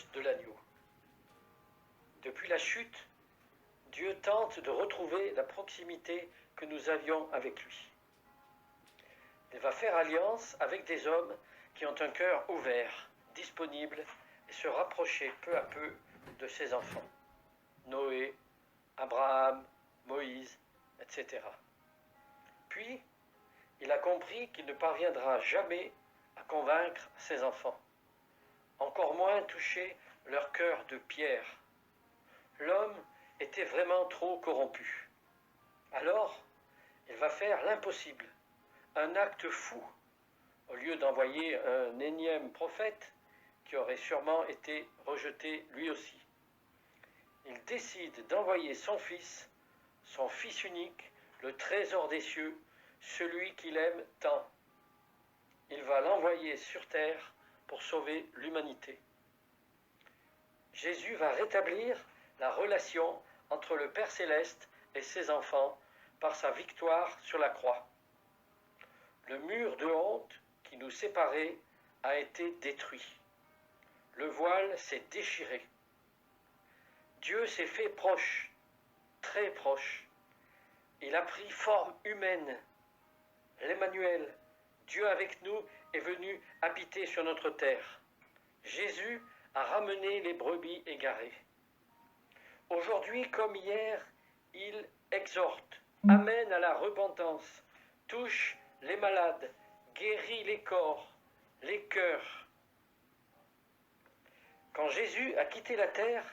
noces de l'agneau. Depuis la chute, Dieu tente de retrouver la proximité que nous avions avec lui. Il va faire alliance avec des hommes qui ont un cœur ouvert, disponible, et se rapprocher peu à peu de ses enfants. Noé, Abraham, Moïse, etc. Puis, il a compris qu'il ne parviendra jamais à convaincre ses enfants, encore moins toucher leur cœur de pierre. L'homme était vraiment trop corrompu. Alors, il va faire l'impossible, un acte fou. Au lieu d'envoyer un énième prophète, qui aurait sûrement été rejeté lui aussi, il décide d'envoyer son fils unique, le trésor des cieux, celui qu'il aime tant. Il va l'envoyer sur terre pour sauver l'humanité. Jésus va rétablir la relation entre le Père céleste et ses enfants par sa victoire sur la croix. Le mur de honte qui nous séparait a été détruit. Le voile s'est déchiré. Dieu s'est fait proche, très proche. Il a pris forme humaine. L'Emmanuel, Dieu avec nous, est venu habiter sur notre terre. Jésus a ramené les brebis égarées. Aujourd'hui comme hier, il exhorte, amène à la repentance, touche les malades, guérit les corps, les cœurs. Quand Jésus a quitté la terre,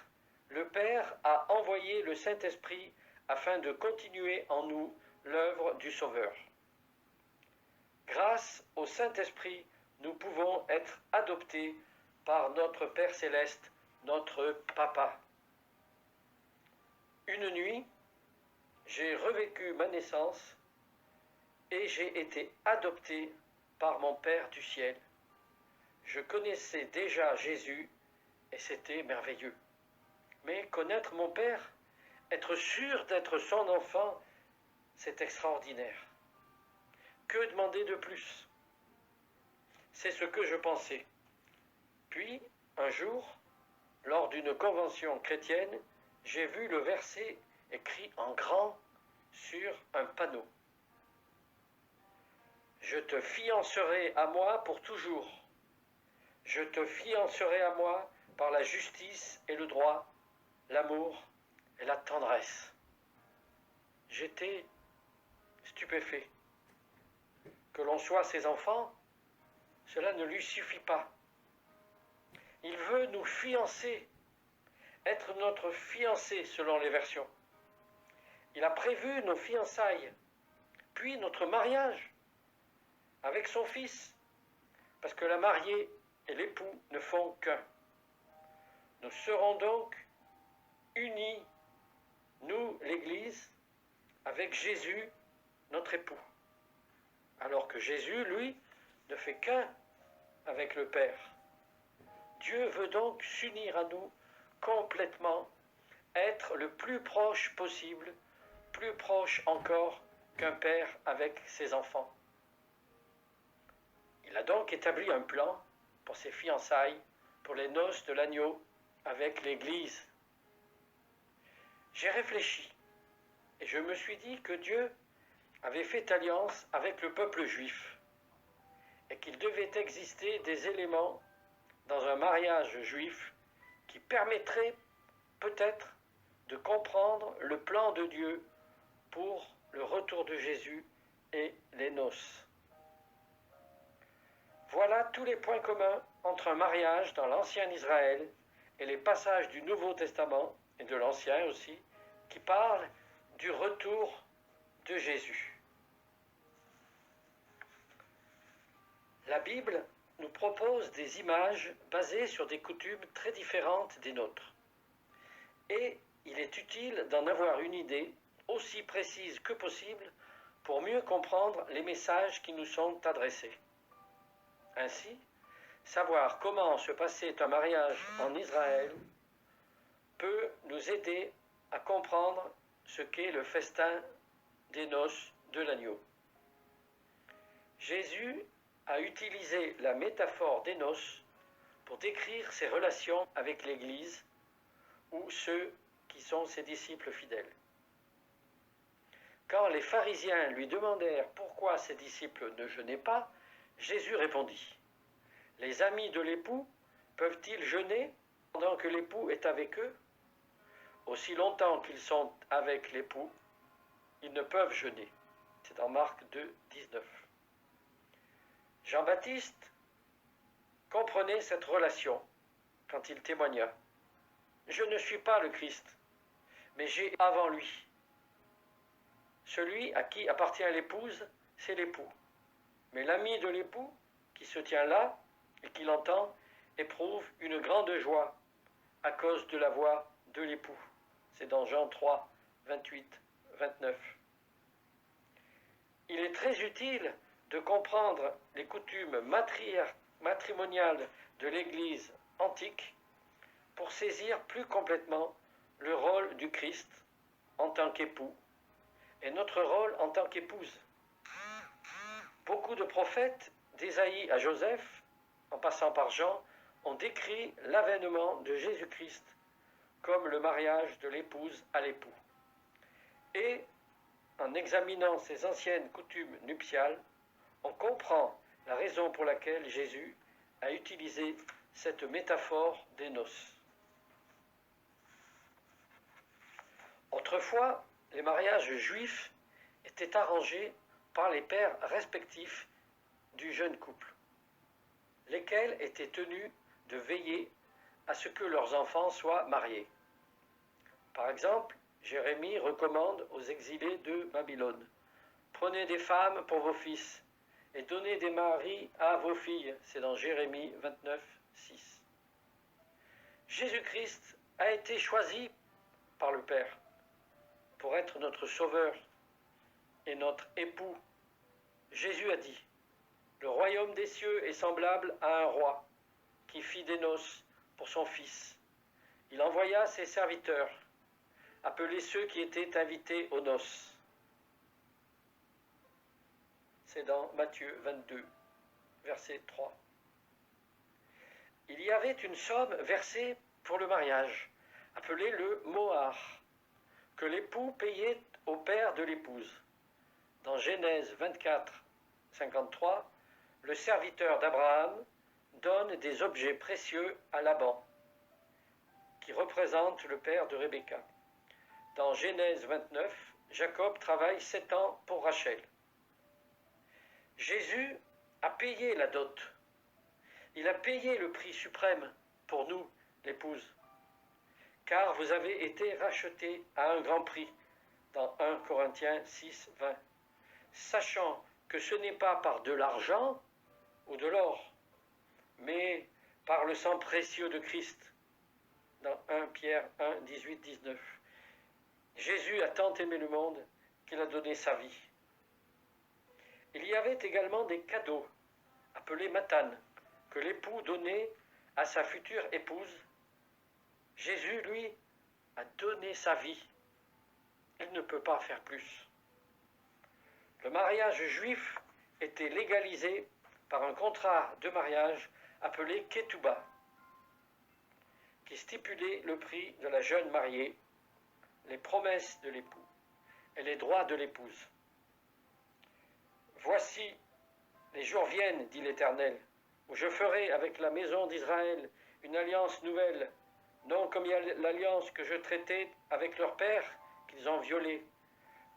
le Père a envoyé le Saint-Esprit afin de continuer en nous l'œuvre du Sauveur. Grâce au Saint-Esprit, nous pouvons être adoptés par notre Père céleste, notre Papa. Une nuit, j'ai revécu ma naissance et j'ai été adopté par mon Père du ciel. Je connaissais déjà Jésus et c'était merveilleux. Mais connaître mon Père, être sûr d'être son enfant, c'est extraordinaire. Que demander de plus? C'est ce que je pensais. Puis, un jour, lors d'une convention chrétienne, j'ai vu le verset écrit en grand sur un panneau. Je te fiancerai à moi pour toujours. Je te fiancerai à moi par la justice et le droit, l'amour et la tendresse. J'étais stupéfait. Que l'on soit ses enfants, cela ne lui suffit pas. Il veut nous fiancer, être notre fiancé selon les versions. Il a prévu nos fiançailles, puis notre mariage avec son fils, parce que la mariée et l'époux ne font qu'un. Nous serons donc unis, nous, l'Église, avec Jésus, notre époux. Alors que Jésus, lui, ne fait qu'un avec le Père. Dieu veut donc s'unir à nous complètement, être le plus proche possible, plus proche encore qu'un père avec ses enfants. Il a donc établi un plan pour ses fiançailles, pour les noces de l'agneau avec l'Église. J'ai réfléchi et je me suis dit que Dieu avait fait alliance avec le peuple juif et qu'il devait exister des éléments dans un mariage juif qui permettraient peut-être de comprendre le plan de Dieu pour le retour de Jésus et les noces. Voilà tous les points communs entre un mariage dans l'Ancien Israël et les passages du Nouveau Testament, et de l'Ancien aussi, qui parlent du retour de Jésus. La Bible nous propose des images basées sur des coutumes très différentes des nôtres. Et il est utile d'en avoir une idée aussi précise que possible pour mieux comprendre les messages qui nous sont adressés. Ainsi, savoir comment se passait un mariage en Israël peut nous aider à comprendre ce qu'est le festin des noces de l'agneau. Jésus a utilisé la métaphore des noces pour décrire ses relations avec l'Église ou ceux qui sont ses disciples fidèles. Quand les pharisiens lui demandèrent pourquoi ses disciples ne jeûnaient pas, Jésus répondit : « Les amis de l'époux peuvent-ils jeûner pendant que l'époux est avec eux ? Aussi longtemps qu'ils sont avec l'époux, ils ne peuvent jeûner. » C'est dans Marc 2, 19. Jean-Baptiste comprenait cette relation quand il témoigna : « Je ne suis pas le Christ, mais j'ai avant lui. Celui à qui appartient l'épouse, c'est l'époux. Mais l'ami de l'époux, qui se tient là et qui l'entend, éprouve une grande joie à cause de la voix de l'époux. » C'est dans Jean 3, 28, 29. Il est très utile de comprendre les coutumes matrimoniales de l'Église antique pour saisir plus complètement le rôle du Christ en tant qu'époux et notre rôle en tant qu'épouse. Beaucoup de prophètes, d'Ésaïe à Joseph, en passant par Jean, ont décrit l'avènement de Jésus-Christ comme le mariage de l'épouse à l'époux. Et, en examinant ces anciennes coutumes nuptiales, on comprend la raison pour laquelle Jésus a utilisé cette métaphore des noces. Autrefois, les mariages juifs étaient arrangés par les pères respectifs du jeune couple, lesquels étaient tenus de veiller à ce que leurs enfants soient mariés. Par exemple, Jérémie recommande aux exilés de Babylone : « Prenez des femmes pour vos fils et donnez des maris à vos filles. » C'est dans Jérémie 29, 6. Jésus-Christ a été choisi par le Père pour être notre Sauveur et notre époux. Jésus a dit : « Le royaume des cieux est semblable à un roi qui fit des noces pour son fils. Il envoya ses serviteurs appeler ceux qui étaient invités aux noces. » C'est dans Matthieu 22, verset 3. Il y avait une somme versée pour le mariage, appelée le mohar, que l'époux payait au père de l'épouse. Dans Genèse 24, 53, le serviteur d'Abraham donne des objets précieux à Laban, qui représente le père de Rebecca. Dans Genèse 29, Jacob travaille 7 ans pour Rachel. Jésus a payé la dot. Il a payé le prix suprême pour nous, l'épouse. Car vous avez été rachetés à un grand prix, dans 1 Corinthiens 6, 20. Sachant que ce n'est pas par de l'argent ou de l'or, mais par le sang précieux de Christ, dans 1 Pierre 1, 18, 19. Jésus a tant aimé le monde qu'il a donné sa vie. Il y avait également des cadeaux, appelés matanes, que l'époux donnait à sa future épouse. Jésus, lui, a donné sa vie. Il ne peut pas faire plus. Le mariage juif était légalisé par un contrat de mariage appelé ketouba, qui stipulait le prix de la jeune mariée, les promesses de l'époux et les droits de l'épouse. « Voici, les jours viennent, dit l'Éternel, où je ferai avec la maison d'Israël une alliance nouvelle, non comme l'alliance que je traitais avec leur père, qu'ils ont violée,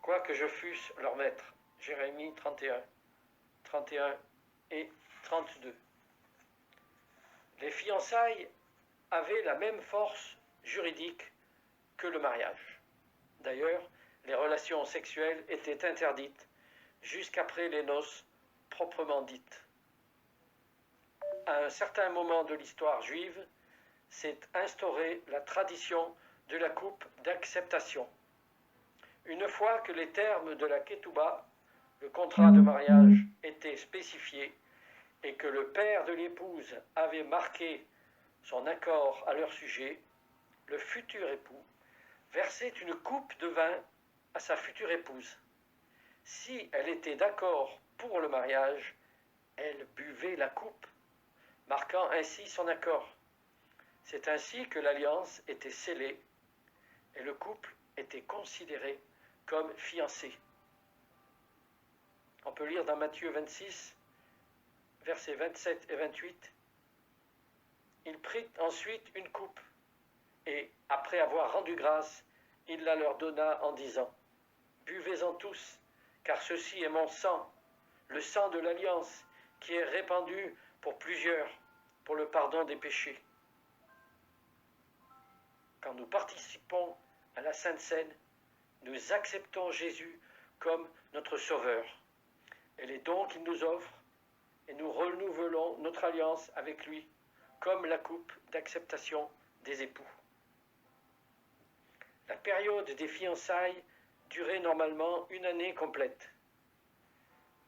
quoique je fusse leur maître. » Jérémie 31, 31 et 32. Les fiançailles avaient la même force juridique que le mariage. D'ailleurs, les relations sexuelles étaient interdites jusqu'après les noces proprement dites. À un certain moment de l'histoire juive, s'est instaurée la tradition de la coupe d'acceptation. Une fois que les termes de la ketouba, le contrat de mariage, étaient spécifiés et que le père de l'épouse avait marqué son accord à leur sujet, le futur époux versait une coupe de vin à sa future épouse. Si elle était d'accord pour le mariage, elle buvait la coupe. marquant ainsi son accord. C'est ainsi que l'alliance était scellée et le couple était considéré comme fiancé. On peut lire dans Matthieu 26, versets 27 et 28. Il prit ensuite une coupe et, après avoir rendu grâce, il la leur donna en disant : Buvez-en tous, car ceci est mon sang, le sang de l'alliance, qui est répandu pour plusieurs, pour le pardon des péchés. Quand nous participons à la Sainte Seine, nous acceptons Jésus comme notre Sauveur et les dons qu'il nous offre, et nous renouvelons notre alliance avec lui, comme la coupe d'acceptation des époux. La période des fiançailles durait normalement une année complète,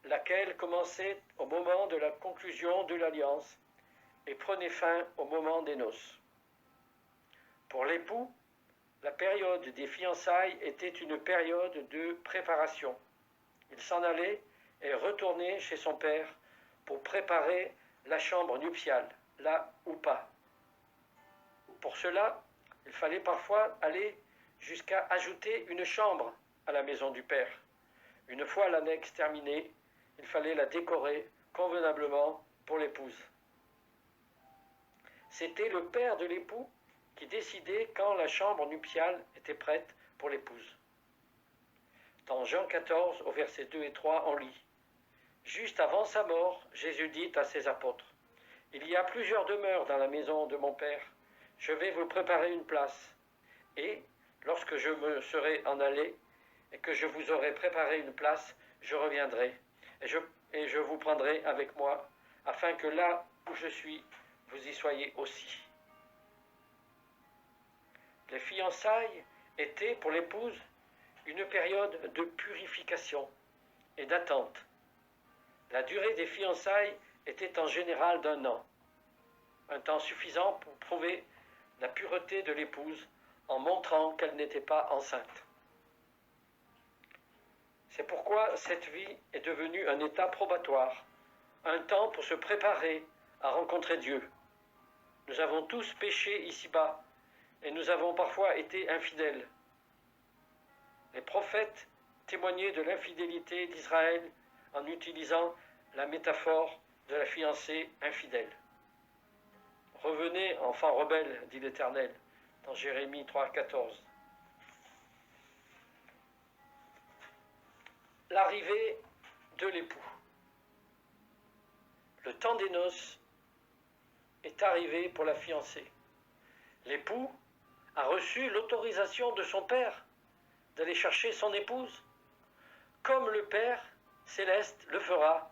laquelle commençait au moment de la conclusion de l'alliance et prenait fin au moment des noces. Pour l'époux, la période des fiançailles était une période de préparation. Il s'en allait et retournait chez son père pour préparer la chambre nuptiale, là ou pas. Pour cela, il fallait parfois aller jusqu'à ajouter une chambre à la maison du père. Une fois l'annexe terminée, il fallait la décorer convenablement pour l'épouse. C'était le père de l'époux qui décidait quand la chambre nuptiale était prête pour l'épouse. Dans Jean 14, au verset 2 et 3, on lit : Juste avant sa mort, Jésus dit à ses apôtres : Il y a plusieurs demeures dans la maison de mon Père. Je vais vous préparer une place. Et, lorsque je me serai en allé, et que je vous aurai préparé une place, je reviendrai, et je vous prendrai avec moi, afin que là où je suis, vous y soyez aussi. Les fiançailles étaient pour l'épouse une période de purification et d'attente. La durée des fiançailles était en général d'1 an, un temps suffisant pour prouver la pureté de l'épouse en montrant qu'elle n'était pas enceinte. C'est pourquoi cette vie est devenue un état probatoire, un temps pour se préparer à rencontrer Dieu. Nous avons tous péché ici-bas et nous avons parfois été infidèles. Les prophètes témoignaient de l'infidélité d'Israël en utilisant la métaphore de la fiancée infidèle. Revenez, enfants rebelles, dit l'Éternel, dans Jérémie 3,14. L'arrivée de l'époux. Le temps des noces est arrivé pour la fiancée. L'époux a reçu l'autorisation de son père d'aller chercher son épouse, comme le Père céleste le fera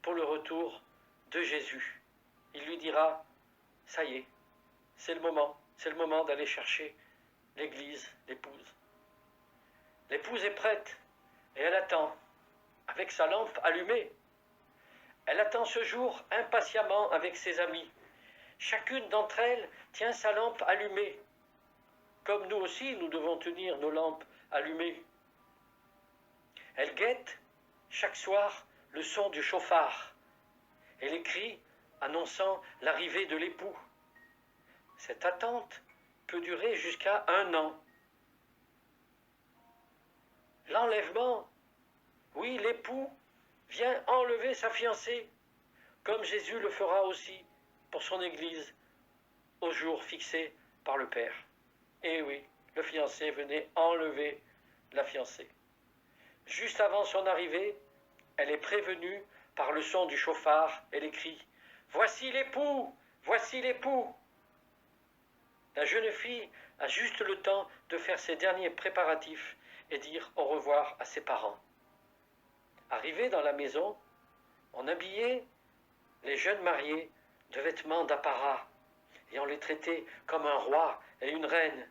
pour le retour de Jésus. Il lui dira : ça y est, c'est le moment d'aller chercher l'Église, l'épouse. L'épouse est prête et elle attend, avec sa lampe allumée. Elle attend ce jour impatiemment avec ses amis. Chacune d'entre elles tient sa lampe allumée. Comme nous aussi, nous devons tenir nos lampes allumées. Elle guette chaque soir le son du chauffard et les cris annonçant l'arrivée de l'époux. Cette attente peut durer jusqu'à 1 an. L'enlèvement, oui, l'époux vient enlever sa fiancée, comme Jésus le fera aussi pour son Église au jour fixé par le Père. Et oui, le fiancé venait enlever la fiancée. Juste avant son arrivée, elle est prévenue par le son du chauffard et les cris : Voici l'époux, voici l'époux. La jeune fille a juste le temps de faire ses derniers préparatifs et dire au revoir à ses parents. Arrivés dans la maison, on habillait les jeunes mariés de vêtements d'apparat et on les traitait comme un roi et une reine.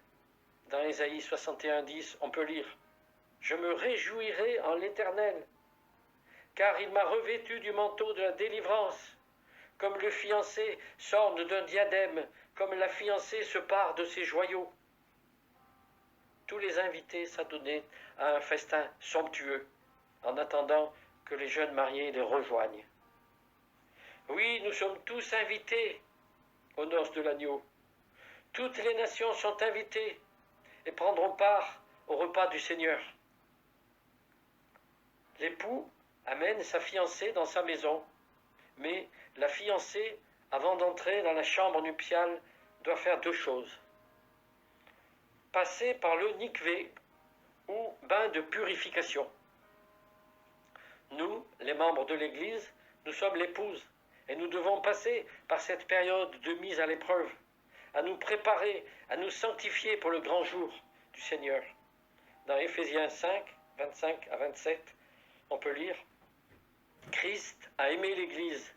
Dans Ésaïe 61:10, on peut lire : Je me réjouirai en l'Éternel, car il m'a revêtu du manteau de la délivrance, comme le fiancé s'orne d'un diadème, comme la fiancée se pare de ses joyaux. Tous les invités s'adonnaient à un festin somptueux, en attendant que les jeunes mariés les rejoignent. Oui, nous sommes tous invités aux noces de l'agneau. Toutes les nations sont invitées et prendront part au repas du Seigneur. L'époux amène sa fiancée dans sa maison, mais la fiancée, avant d'entrer dans la chambre nuptiale, doit faire deux choses. Passer par le nikvé, ou bain de purification. Nous, les membres de l'Église, nous sommes l'épouse, et nous devons passer par cette période de mise à l'épreuve, à nous préparer, à nous sanctifier pour le grand jour du Seigneur. Dans Éphésiens 5, 25 à 27, on peut lire « Christ a aimé l'Église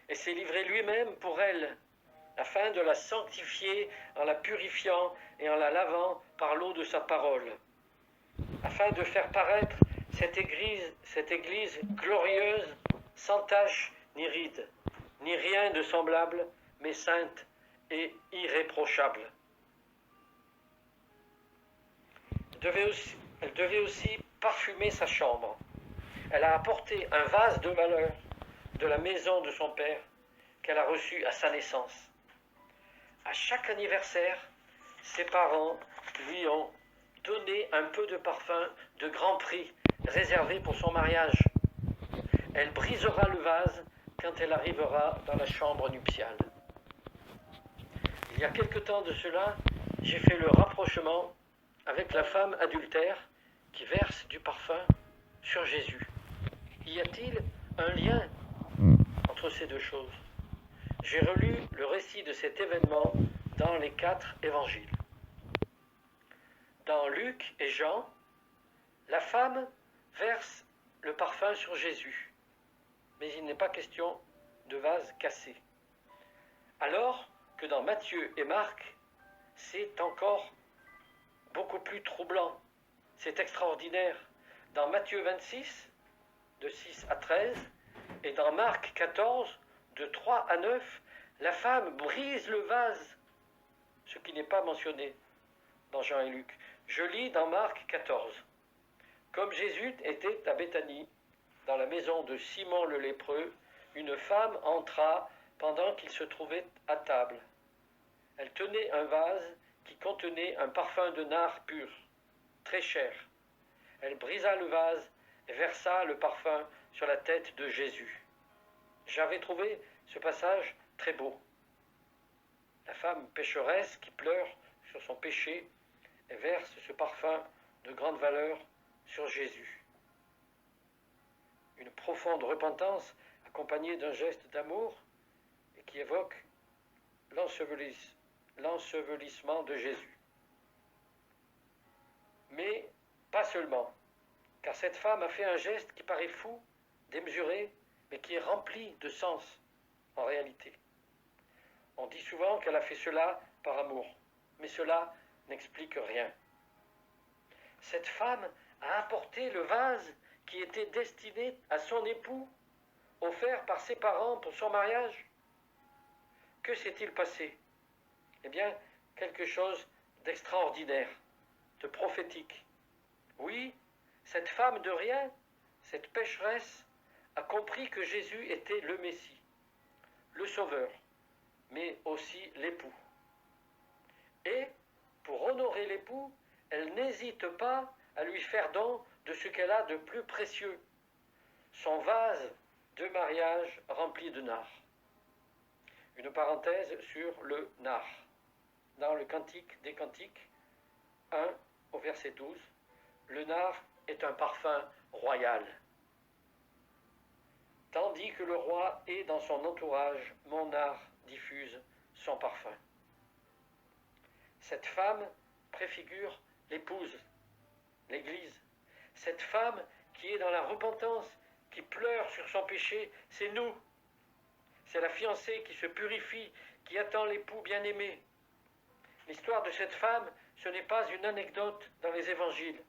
et s'est livré lui-même pour elle, afin de la sanctifier en la purifiant et en la lavant par l'eau de sa parole, afin de faire paraître cette église glorieuse, sans tache ni ride, ni rien de semblable, mais sainte et irréprochable. » Elle devait aussi parfumer sa chambre. Elle a apporté un vase de valeur de la maison de son père qu'elle a reçu à sa naissance. À chaque anniversaire, ses parents lui ont donné un peu de parfum de grand prix réservé pour son mariage. Elle brisera le vase quand elle arrivera dans la chambre nuptiale. Il y a quelque temps de cela, j'ai fait le rapprochement avec la femme adultère qui verse du parfum sur Jésus. Y a-t-il un lien entre ces deux choses? J'ai relu le récit de cet événement dans les 4 évangiles. Dans Luc et Jean, la femme verse le parfum sur Jésus, mais il n'est pas question de vase cassé. Alors que dans Matthieu et Marc, c'est encore beaucoup plus troublant. C'est extraordinaire. Dans Matthieu 26, de 6 à 13, et dans Marc 14, de 3 à 9, la femme brise le vase, ce qui n'est pas mentionné dans Jean et Luc. Je lis dans Marc 14. Comme Jésus était à Béthanie, dans la maison de Simon le lépreux, une femme entra pendant qu'il se trouvait à table. Elle tenait un vase qui contenait un parfum de nard pur, très cher. Elle brisa le vase et versa le parfum sur la tête de Jésus. J'avais trouvé ce passage très beau. La femme pécheresse qui pleure sur son péché et verse ce parfum de grande valeur sur Jésus. Une profonde repentance accompagnée d'un geste d'amour et qui évoque l'ensevelissement de Jésus. Mais pas seulement, car cette femme a fait un geste qui paraît fou, démesuré, mais qui est rempli de sens en réalité. On dit souvent qu'elle a fait cela par amour, mais cela n'explique rien. Cette femme a apporté le vase qui était destiné à son époux, offert par ses parents pour son mariage. Que s'est-il passé? Eh bien, quelque chose d'extraordinaire, de prophétique. Oui, cette femme de rien, cette pécheresse, a compris que Jésus était le Messie, le Sauveur, mais aussi l'époux. Et, pour honorer l'époux, elle n'hésite pas à lui faire don de ce qu'elle a de plus précieux, son vase de mariage rempli de nard. Une parenthèse sur le nard. Dans le Cantique des Cantiques, 1 au verset 12, le nard est un parfum royal. Tandis que le roi est dans son entourage, mon nard diffuse son parfum. Cette femme préfigure l'épouse, l'Église. Cette femme qui est dans la repentance, qui pleure sur son péché, c'est nous. C'est la fiancée qui se purifie, qui attend l'époux bien-aimé. L'histoire de cette femme, ce n'est pas une anecdote dans les évangiles.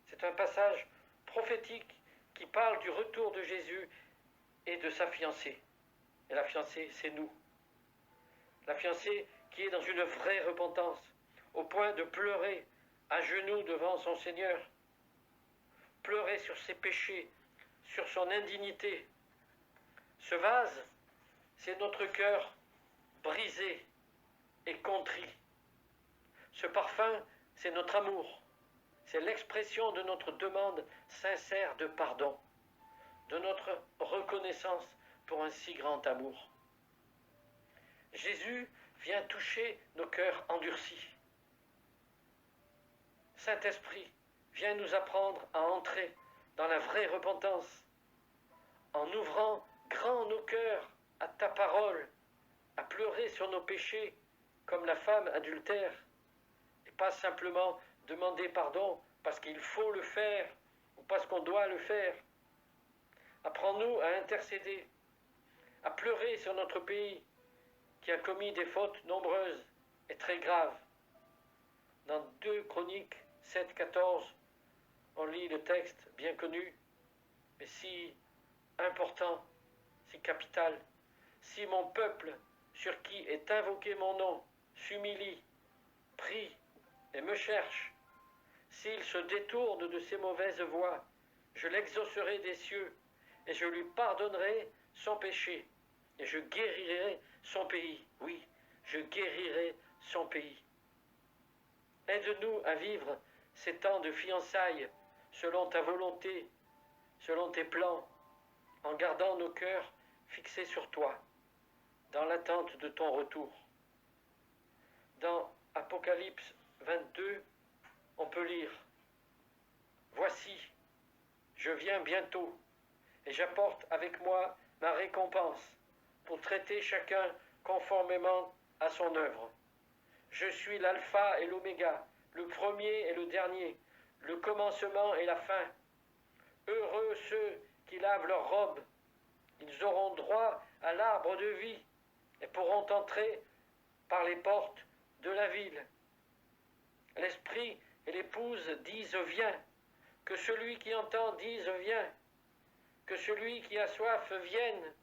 C'est un passage prophétique qui parle du retour de Jésus et de sa fiancée. Et la fiancée, c'est nous. La fiancée qui est dans une vraie repentance, au point de pleurer à genoux devant son Seigneur. Pleurer sur ses péchés, sur son indignité. Ce vase, c'est notre cœur brisé et contrit. Ce parfum, c'est notre amour. C'est l'expression de notre demande sincère de pardon, de notre reconnaissance pour un si grand amour. Jésus vient toucher nos cœurs endurcis. Saint-Esprit, viens nous apprendre à entrer dans la vraie repentance, en ouvrant grand nos cœurs à ta parole, à pleurer sur nos péchés comme la femme adultère, et pas simplement demander pardon parce qu'il faut le faire ou parce qu'on doit le faire. Apprends-nous à intercéder, à pleurer sur notre pays qui a commis des fautes nombreuses et très graves. Dans 2 Chroniques 7-14, on lit le texte bien connu, mais si important, si capital. Si mon peuple, sur qui est invoqué mon nom, s'humilie, prie et me cherche, s'il se détourne de ses mauvaises voies, je l'exaucerai des cieux, et je lui pardonnerai son péché, et je guérirai son pays. Oui, je guérirai son pays. Aide-nous à vivre ces temps de fiançailles selon ta volonté, selon tes plans, en gardant nos cœurs fixés sur toi, dans l'attente de ton retour. Dans Apocalypse 22, on peut lire « Voici, je viens bientôt, et j'apporte avec moi ma récompense pour traiter chacun conformément à son œuvre. Je suis l'alpha et l'oméga, le premier et le dernier, le commencement et la fin. Heureux ceux qui lavent leurs robes, ils auront droit à l'arbre de vie et pourront entrer par les portes de la ville. L'esprit et l'épouse disent « Viens », que celui qui entend dise « Viens », que celui qui a soif vienne,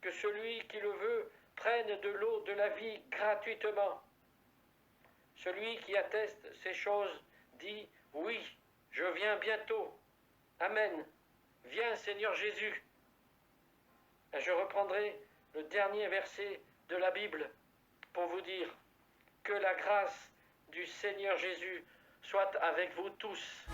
que celui qui le veut prenne de l'eau de la vie gratuitement. Celui qui atteste ces choses dit « Oui, je viens bientôt. Amen. Viens, Seigneur Jésus. » Et je reprendrai le dernier verset de la Bible pour vous dire que la grâce du Seigneur Jésus soit avec vous tous.